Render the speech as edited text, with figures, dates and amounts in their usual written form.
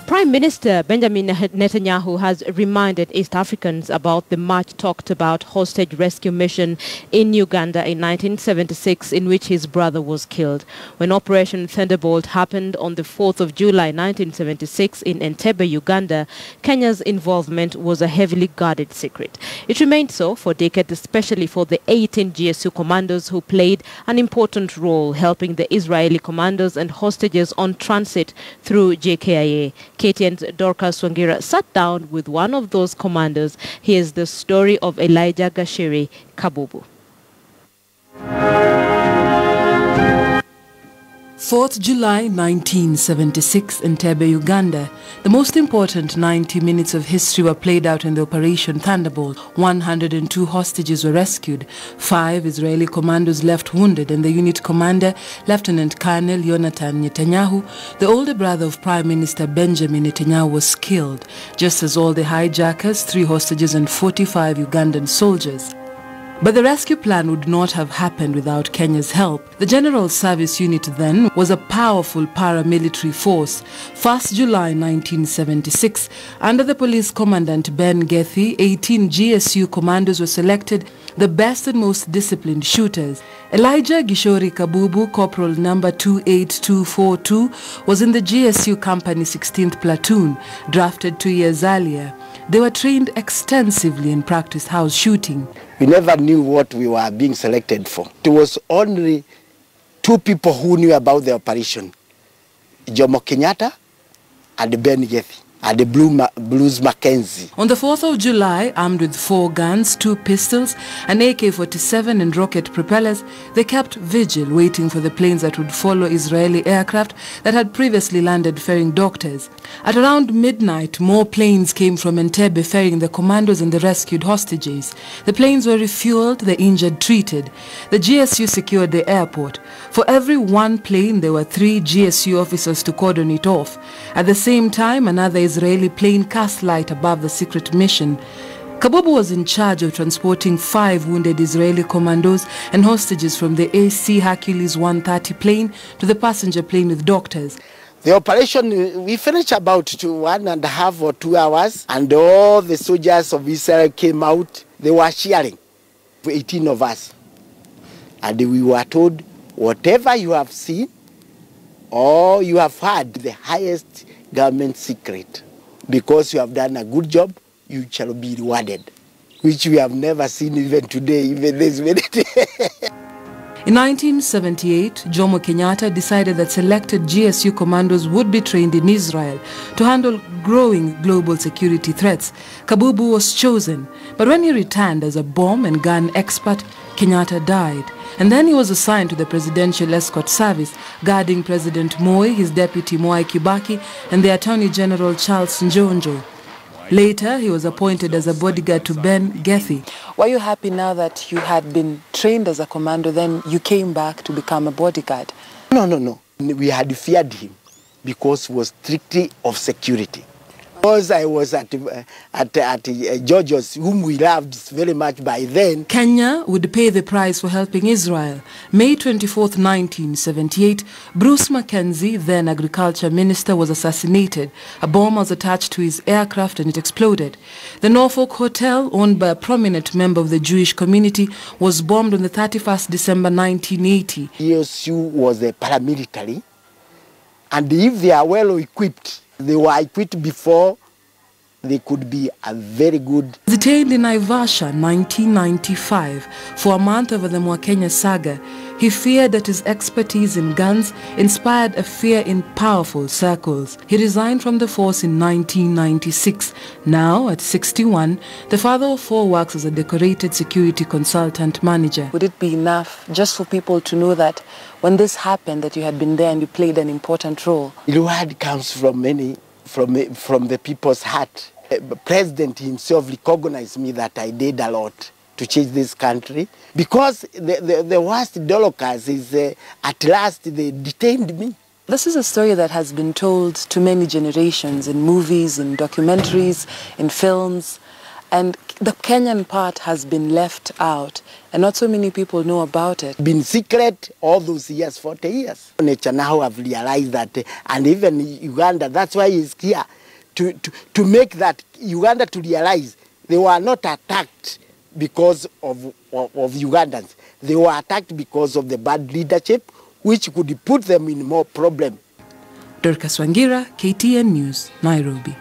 Prime Minister Benjamin Netanyahu has reminded East Africans about the much talked about hostage rescue mission in Uganda in 1976 in which his brother was killed. When Operation Thunderbolt happened on the 4th of July 1976 in Entebbe, Uganda, Kenya's involvement was a heavily guarded secret. It remained so for decades, especially for the 18 GSU commandos who played an important role helping the Israeli commandos and hostages on transit through JKIA. KTN's Dorcas Wangira sat down with one of those commanders. Here's the story of Elijah Gashiri Kabubu. 4th July 1976 in Entebbe, Uganda. The most important 90 minutes of history were played out in the Operation Thunderbolt. 102 hostages were rescued. 5 Israeli commandos left wounded, and the unit commander, Lieutenant Colonel Yonatan Netanyahu, the older brother of Prime Minister Benjamin Netanyahu, was killed, just as all the hijackers, 3 hostages and 45 Ugandan soldiers. But the rescue plan would not have happened without Kenya's help. The General Service Unit then was a powerful paramilitary force. 1st July 1976, under the police commandant Ben Gethi, 18 GSU commandos were selected, the best and most disciplined shooters. Elijah Gishori Kabubu, Corporal number 28242, was in the GSU Company 16th Platoon, drafted 2 years earlier. They were trained extensively in practice house shooting. We never knew what we were being selected for. It was only 2 people who knew about the operation, Jomo Kenyatta and Ben Gethi. At the Blues Mackenzie. On the 4th of July, armed with 4 guns, 2 pistols, an AK-47 and rocket propellers, they kept vigil waiting for the planes that would follow Israeli aircraft that had previously landed ferrying doctors. At around midnight, more planes came from Entebbe ferrying the commandos and the rescued hostages. The planes were refueled, the injured treated. The GSU secured the airport. For every 1 plane, there were 3 GSU officers to cordon it off. At the same time, another Israeli plane cast light above the secret mission. Kabubu was in charge of transporting 5 wounded Israeli commandos and hostages from the AC Hercules 130 plane to the passenger plane with doctors. The operation, we finished about 1.5 or 2 hours, and all the soldiers of Israel came out. They were cheering, 18 of us. And we were told, whatever you have seen or you have heard, the highest government secret, because you have done a good job, you shall be rewarded, which we have never seen even today, even this minute. In 1978, Jomo Kenyatta decided that selected GSU commandos would be trained in Israel to handle growing global security threats. Kabubu was chosen, but when he returned as a bomb and gun expert, Kenyatta died. And then he was assigned to the Presidential Escort Service, guarding President Moi, his deputy Mwai Kibaki, and the Attorney General Charles Njonjo. Later, he was appointed as a bodyguard to Ben Gethi. Were you happy now that you had been trained as a commando, then you came back to become a bodyguard? No. We had feared him because he was strictly of security. Because I was at Georgios, whom we loved very much by then. Kenya would pay the price for helping Israel. May 24th, 1978, Bruce Mackenzie, then agriculture minister, was assassinated. A bomb was attached to his aircraft and it exploded. The Norfolk Hotel, owned by a prominent member of the Jewish community, was bombed on the 31st December 1980. GSU was a paramilitary, and if they are well equipped, they were equipped before they could be a very good. Detained in Naivasha 1995 for a month over the Mwakenya saga, he feared that his expertise in guns inspired a fear in powerful circles. He resigned from the force in 1996. Now, at 61, the father of 4 works as a decorated security consultant manager. Would it be enough just for people to know that when this happened, that you had been there and you played an important role? The word comes from the people's heart. The president himself recognized me that I did a lot to change this country, because the worst Dolokas is at last they detained me. This is a story that has been told to many generations in movies, in documentaries, in films. And the Kenyan part has been left out, and not so many people know about it. Been secret all those years, 40 years. Nature now have realized that, and even Uganda, that's why he's here, to make that Uganda to realize they were not attacked because of Ugandans. They were attacked because of the bad leadership, which could put them in more problem. Dorcas Wangira, KTN News, Nairobi.